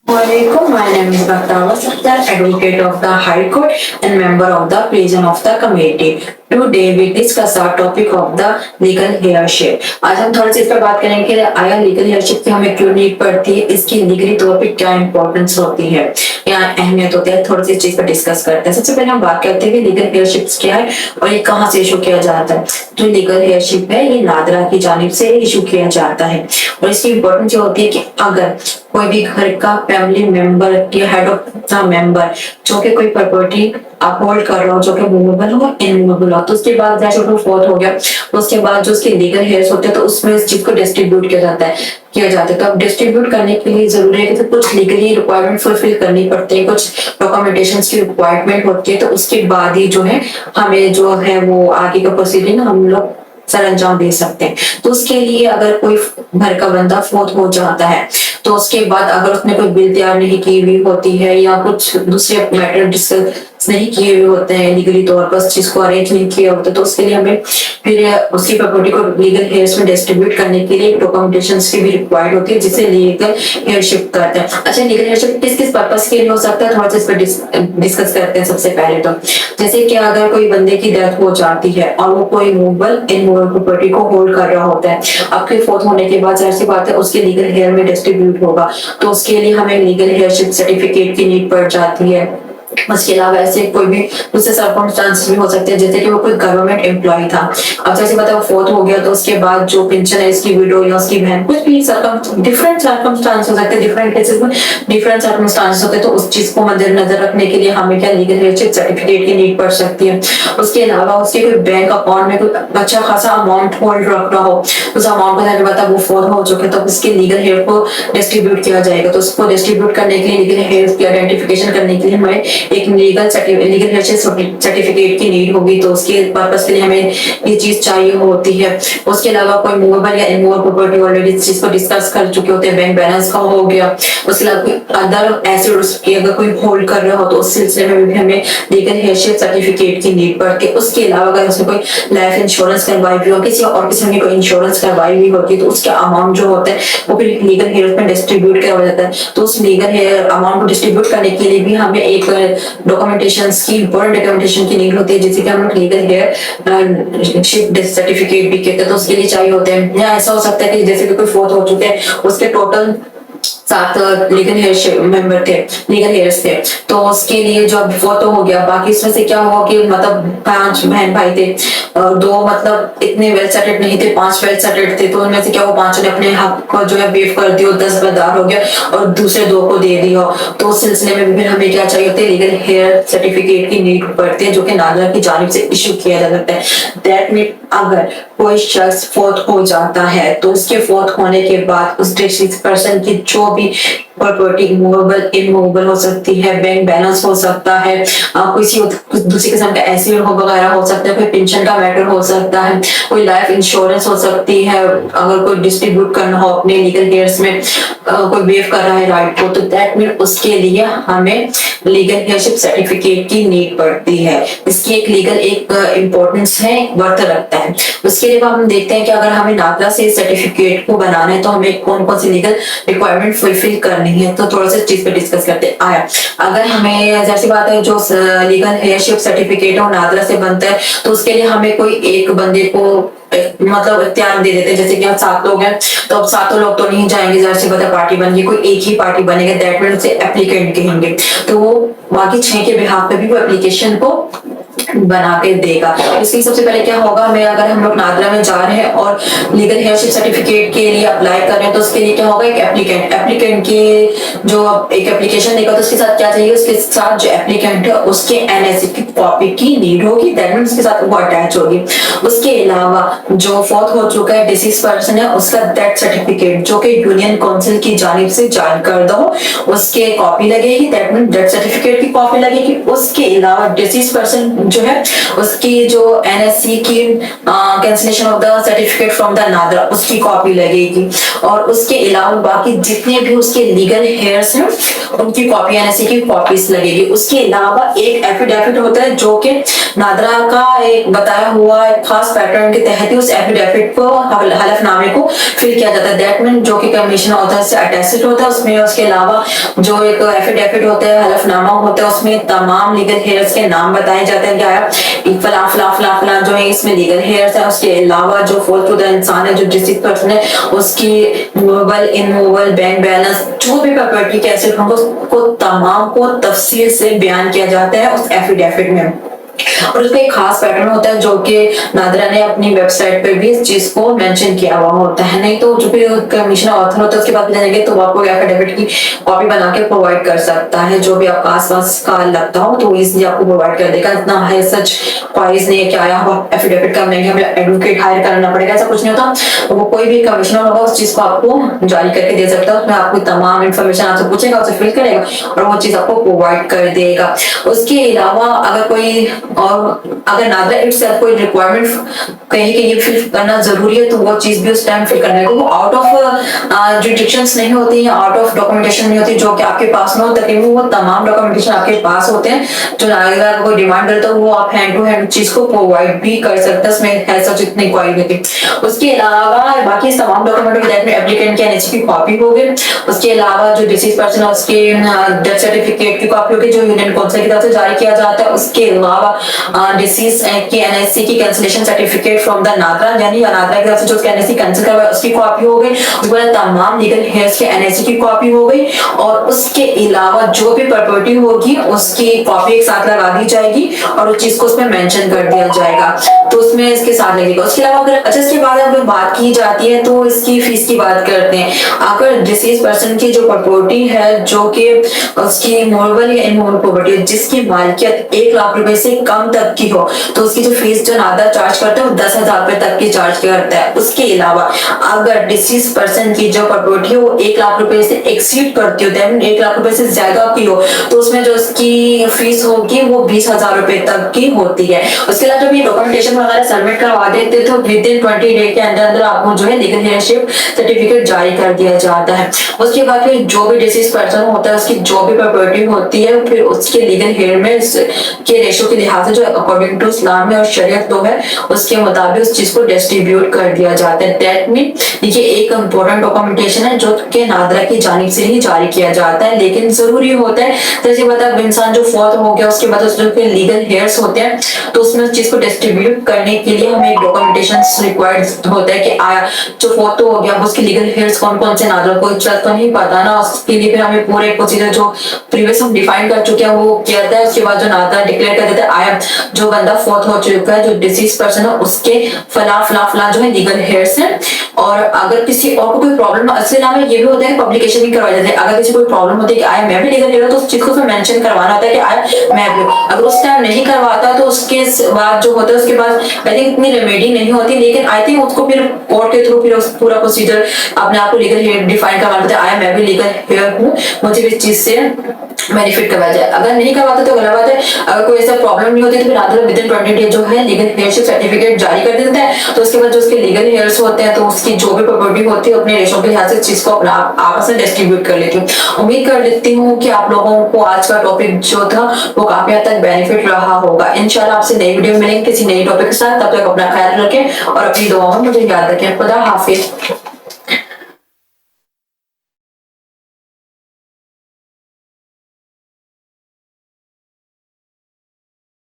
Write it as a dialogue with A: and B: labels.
A: Assalamualaikum. My name is Bakhtawa Sattar, advocate of the High Court and member of the Prison of the Committee. Today we discuss our topic of the legal heirship. आज हम थोड़ा सा इस पर बात करेंगे कि आया लीगल हेयरशिप की हमें क्यों नीड पड़ती है, इसकी लीगली तौर पे क्या इंपॉर्टेंस होती है या अहमियत होती है, थोड़ी सी इस चीज पर डिस्कस करते हैं। सबसे पहले हम बात करते हैं कि लीगल हेयरशिप क्या है और ये कहाँ से इशू किया जाता है। जो लीगल हेयरशिप है ये नादरा की जानिब से इशू किया जाता है और इसकी इंपॉर्टेंस ये होती है कि अगर कोई भी घर का फैमिली मेंबर या हेड ऑफ द मेंबर जो कि कोई प्रॉपर्टी आप होल्ड कर रहे हो, जो कि मूवेबल हो इनमूवेबल हो, तो उसके बाद जैसे वो फोर्थ हो गया तो उसके बाद जो उसके लीगल हेयर्स होते हैं तो उसमें इस चीज को डिस्ट्रीब्यूट किया जाता है। तो अब डिस्ट्रीब्यूट करने के लिए जरूरी है कि तो कुछ लीगली रिक्वायरमेंट फुलफिल करनी पड़ती है, कुछ डॉक्यूमेंटेशन की रिक्वायरमेंट होती है, तो उसके बाद ही जो है हमें जो है वो आगे का प्रोसीडिंग हम लोग सर अंजाम दे सकते हैं। तो उसके लिए अगर कोई घर का बंदा फोत हो जाता है तो उसके बाद अगर उसने कोई बिल तैयार नहीं की हुई होती है या कुछ दूसरे मैटर डिस्कस नहीं किए हुए होते हैं लीगली तौर पर, उस चीज को अरेंज नहीं किया होता, तो उसके लिए हमें फिर उसकी प्रॉपर्टी को लीगल हेयर्स में डिस्ट्रीब्यूट करने के लिए डॉक्यूमेंटेशन की भी रिक्वायर्ड होती है जिसे लीगल हेयरशिप करते हैं। अच्छा, लीगल हेयरशिप किस किस पर्पस के लिए हो सकता है, थोड़ा सा इस पर डिस्कस करते हैं। सबसे पहले तो जैसे कि अगर कोई बंदे की डेथ हो जाती है और वो कोई मूवेबल इनमूवेबल प्रॉपर्टी को होल्ड कर रहा होता है, आपके फोर्थ होने के बाद जाहिर सी बात है उसके लीगल हेयर में डिस्ट्रीब्यूट होगा, तो उसके लिए हमें लीगल हेयरशिप सर्टिफिकेट की नीड पड़ जाती है। उसके अलावा ऐसे कोई भी दूसरे सर्कमस्टांस भी हो सकते हैं, जैसे कि वो कोई गवर्नमेंट एम्प्लॉय था, अब जैसे बताओ फोर्थ हो गया तो उसके बाद जो पेंशन है इसकी विडो या उसकी बहन, कुछ भी डिफरेंट सर्कमस्टांस हो सकते हैं, डिफरेंट केसेस में डिफरेंट सर्कमस्टांस होते हैं, तो उस चीज को मद्देनजर रखने के लिए हमें क्या लीगल हेयरशिप सर्टिफिकेट की नीड पड़ सकती है। उसके अलावा उसके कोई बैंक अकाउंट में कोई अच्छा खासा अमाउंट होल्ड रख रहा हो, उस अमाउंट को जाने बता वो फोर्थ हो चुके तो उसके लीगल हेयर को डिस्ट्रीब्यूट किया जाएगा, तो उसको डिस्ट्रीब्यूट करने के लिए लीगल हेयर की आइडेंटिफिकेशन करने के लिए हमें एक लीगल हेयरशिप सर्टिफिकेट की नीड होगी, तो उसके पर्पस के लिए हमें ये चीज चाहिए होती है। उसके अलावा कोई मूवेबल या इनमूवेबल प्रॉपर्टी ऑलरेडी इस चीज को डिस्कस कर चुके होते हैं, बैंक बैलेंस का हो गया, उसके अलावा कोई अदर एसेट्स की अगर कोई होल्ड कर रहा हो तो उस सिलसिले में भी हमें लीगल हेयरशिप सर्टिफिकेट की नीड पड़ती है। उसके अलावा अगर उसने कोई लाइफ इंश्योरेंस करवाई हुई हो, किसी और किसी ने कोई इंश्योरेंस करवाई हुई होती है, तो उसका अमाउंट जो होता है वो फिर लीगल हेयर में डिस्ट्रीब्यूट किया जाता है, तो उस लीगल हेयर अमाउंट को डिस्ट्रीब्यूट करने के लिए भी हमें एक डॉक्यूमेंटेशन की इंपॉर्टेंट डॉक्यूमेंटेशन की नीड होती है, जैसे कि हम लोग लीगल हेयर शिप सर्टिफिकेट भी कहते हैं, तो उसके लिए चाहिए होते हैं। या ऐसा हो सकता है कि जैसे कि कोई फोर्थ हो चुके हैं, उसके टोटल 7 लीगल हेयर मेंबर थे, लीगल हेयर्स थे, तो उसके लिए जो फोर्थ हो गया, बाकी इसमें से क्या हुआ कि मतलब 5 बहन भाई थे, 2 मतलब इतने वेल सेटेड नहीं थे, 5 वेल सेटेड थे, तो उनमें से क्या वो 5 ने अपने हक को जो है वेव कर दिया, 10 बदार हो गया और दूसरे 2 को दे दिया, तो उस सिलसिले में भी हमें क्या चाहिए होते हैं, लीगल हेयर सर्टिफिकेट की नीड पड़ती है जो कि नादरा की जानिब से इशू किया जा सकता है। दैट मीन अगर कोई शख्स फोर्थ हो जाता है तो उसके फोर्थ होने के बाद उस डिसीज पर्सन की जो भी प्रॉपर्टी मूवेबल इनमूवेबल हो सकती है, बैंक बैलेंस हो सकता है, किसी दूसरी किस्म का एसेट हो वगैरह हो सकता है, कोई पेंशन का मैटर हो सकता है, कोई लाइफ इंश्योरेंस हो सकती है, अगर कोई डिस्ट्रीब्यूट करना हो अपने लीगल हेयर्स में, कोई वेव कर रहा है राइट को, तो दैट मीन उसके लिए हमें लीगल हेयरशिप सर्टिफिकेट की नीड पड़ती है। इसकी एक लीगल एक इम्पोर्टेंस है, वर्थ रखता है। उसके लिए हम देखते हैं कि अगर हमें नादरा से सर्टिफिकेट को बनाना है तो हमें कौन कौन सी लीगल रिक्वायरमेंट फुलफिल करनी है, तो थोड़ा सा चीज पे डिस्कस करते आया। अगर हमें जैसी बात है जो लीगल हेयरशिप सर्टिफिकेट है नादरा से बनता है, तो उसके लिए हमें कोई एक बंदे को मतलब इख्तियार दे देते हैं, जैसे कि हम 7 लोग हैं तो अब 7 लोग तो नहीं जाएंगे, जैसे बता पार्टी बन गई, कोई एक ही पार्टी बनेगा, दैट मीन उसे एप्लीकेंट कहेंगे, तो वो बाकी 6 के बिहाफ पे भी वो एप्लीकेशन को बना के देगा। इसलिए सबसे पहले क्या होगा, हमें अगर हम लोग नादरा में जा रहे हैं और लीगल हेयरशिप सर्टिफिकेट के लिए अप्लाई कर रहे हैं, तो उसके लिए क्या होगा, एक एप्लीकेंट की जो एक एप्लीकेशन देगा तो उसके साथ क्या चाहिए, उसके साथ जो एप्लीकेंट है उसके एनएससी की कॉपी की नीड होगी, दैट मीन उसके साथ वो अटैच होगी। उसके अलावा जो फोर्थ हो चुका है डिसीज पर्सन है, उसका डेथ सर्टिफिकेट जो कि यूनियन काउंसिल की जानिब से जारी कर दो, उसके कॉपी लगेगी, दैट मीन डेथ सर्टिफिकेट की कॉपी लगेगी। उसके अलावा डिसीज पर्सन जो है उसकी जो NSC की cancellation of the certificate from the NADRA उसकी कॉपी लगेगी, और उसके अलावा बाकी जितने भी उसके लीगल हेयर्स हैं उनकी कॉपी, NSC की कॉपीज लगेगी। उसके अलावा एक एफिडेविट होता है जो कि नादरा का एक बताया हुआ एक खास पैटर्न के तहत ही उस एफिडेविट को हलफनामे को फिल किया जाता है। दैट मीन जो कि कमीशन ऑथर से अटैच्ड होता है उसमें, उसके अलावा जो एक एफिडेविट होता है हलफनामा होता है उसमें तमाम लीगल हेयर्स के नाम बताए जाते हैं, क्या है फला फला फला फला जो है इसमें लीगल हेयर्स है। उसके अलावा जो फोर्थ टू द इंसान है, जो डिसीज पर्सन है, उसकी मूवेबल इनमूवेबल बैंक बैलेंस जो भी प्रॉपर्टी के एसेट होंगे उसको तमाम को तफसील से बयान किया जाता है उस एफिडेविट में। और उसका एक खास पैटर्न होता है जो कि नादरा ने अपनी वेबसाइट पे भी इस चीज को मेंशन किया हुआ होता है। नहीं तो जो भी कमीशन ऑथर होता है उसके बाद जाएंगे तो वो आपको एफिडेविट की कॉपी बना के प्रोवाइड कर सकता है, जो भी आपका आसपास का लगता हो तो इजीली आपको प्रोवाइड कर देगा। इतना है सच ख्वाहिश नहीं है कि आया हुआ एफिडेविट का नहीं हमें एडवोकेट हायर करना पड़ेगा, ऐसा कुछ नहीं होता। वो कोई भी कमिश्नर होगा उस चीज को आपको जारी करके दे सकता है, उसमें आपको तमाम इन्फॉर्मेशन आपसे पूछेगा, उसे फिल करेगा और वो चीज आपको प्रोवाइड कर देगा। उसके अलावा अगर कोई और अगर नादरा इटसेल्फ कोई रिक्वायरमेंट कहीं कि ये फिल करना जरूरी है तो वो चीज भी उस टाइम फिल करना है। वो आउट ऑफ जुडिक्शंस नहीं होती या आउट ऑफ डॉक्यूमेंटेशन नहीं होती जो कि आपके पास में हो, तकरीबन वो तमाम डॉक्यूमेंटेशन आपके पास होते हैं। जो नादरा को डिमांड करता है वो आप हैंड टू हैंड चीज को प्रोवाइड भी कर सकते हैं, उसमें ऐसा जितनी क्वालिटी थी। उसके अलावा बाकी तमाम डॉक्यूमेंट में एप्लीकेंट की NSC की कॉपी होगी। उसके अलावा जो डिसीज पर्सन है उसके डेथ सर्टिफिकेट की कॉपी होगी जो यूनियन काउंसिल की तरफ से जारी किया जाता है। उसके अलावा डिसीज की NSC की cancellation certificate from the NADRA, यानी नादरा की तरफ से जो उसका NSC कैंसिल करवाया उसकी कॉपी हो गई। उसके बाद तमाम लीगल हेयर्स के NSC की कॉपी हो गई, और उसके अलावा जो भी प्रॉपर्टी होगी उसकी कॉपी एक साथ लगा दी जाएगी और उस चीज को उसमें मेंशन कर दिया जाएगा, तो उसमें इसके साथ लगेगा। उसके अलावा अगर अच्छा इसके बाद अगर बात की जाती है तो इसकी फीस की बात करते हैं। अगर डिसीज पर्सन की जो प्रॉपर्टी है जो कि उसकी मूवेबल या इमूवेबल प्रॉपर्टी है जिसकी मालिकियत 1 लाख रुपए से कम तक की हो तो उसकी जो फीस जो नादरा चार्ज करता है वो 10,000 रुपए तक की चार्ज करता है। उसके अलावा अगर डिसीज पर्सन की जो प्रॉपर्टी है वो 1 लाख रुपए से एक्सीड करती हो, 1 लाख रुपए से ज्यादा की हो तो उसमें जो उसकी फीस होगी वो 20,000 रुपए तक की होती है। उसके अलावा जब ये डॉक्यूमेंटेशन वगैरह सबमिट करवा देते तो विद इन 20 डे के अंदर अंदर आपको जो है लीगल हेयरशिप सर्टिफिकेट जारी कर दिया जाता है। उसके बाद फिर जो भी डिसीज पर्सन होता है उसकी जो भी प्रॉपर्टी होती है फिर उसके लीगल हेयर में के रेशो के लिहाज से जो अकॉर्डिंग टू इस्लाम में और शरीयत लो है उसके मुताबिक उस चीज को डिस्ट्रीब्यूट कर दिया जाता है। दैट मीन ये एक इम्पोर्टेंट डॉक्यूमेंटेशन है जो कि नादरा की जानिब से ही जारी किया जाता है, लेकिन जरूरी होता है जैसे मतलब इंसान जो फौत हो गया उसके बाद उसके लीगल हेयर्स होते हैं तो उसमें उस चीज को डिस्ट्रीब्यूट करने के लिए हमें एक डॉक्यूमेंटेशन रिक्वायर्ड होता है कि आया जो फौत हो गया उसके लीगल हेयर्स कौन कौन से नादरा को चल तो नहीं पता ना, उसके लिए फिर हमें पूरे प्रोसीजर जो प्रीवियस हम डिफाइन कर चुके हैं वो किया जाता है। उसके बाद जो नादरा डिक्लेयर कर देता है आया जो बंदा फौत हो चुका है जो डिसीज पर्सन है उसके फला फला फला जो है लीगल हेयर्स है। और अगर किसी और को कोई प्रॉब्लम इसके अलावा ये भी होता है कि पब्लिकेशन भी करवाई जाती है। अगर किसी को कोई प्रॉब्लम होती है कि आया मैं भी लीगल हेयर तो उस चीज को मेंशन करवाना होता है कि आया मैं भी, अगर उस टाइम नहीं करवाता तो उसके बाद जो होता है उसके बाद आई थिंक इतनी रेमेडी नहीं होती, लेकिन आई थिंक उसको फिर कोर्ट के थ्रू फिर उस पूरा प्रोसीजर अपने आप को लीगल हेयर डिफाइन करवाना होता है। आया मैं भी लीगल हेयर हूँ, मुझे इस चीज से बेनिफिट करवाया जाए। अगर नहीं करवाते तो गलत बात है। अगर कोई ऐसा प्रॉब्लम नहीं होती तो फिर नादरा विद इन 20 डे जो है लीगल हेयरशिप सर्टिफिकेट जारी कर देता है। तो उसके बाद जो उसके लीगल हेयर्स होते हैं तो उसकी जो भी प्रॉपर्टी होती है अपने रेशो के लिहाज से चीज को अपना आपस में डिस्ट्रीब्यूट कर लेती हूँ। उम्मीद कर लेती हूँ कि आप लोगों को आज का टॉपिक जो था वो काफी हद तक बेनिफिट रहा होगा। इंशाल्लाह आपसे नई वीडियो मिलेंगे किसी नई टॉपिक के साथ, तब तक अपना ख्याल रखें और अपनी दुआओं में मुझे याद रखें। खुदा हाफिज।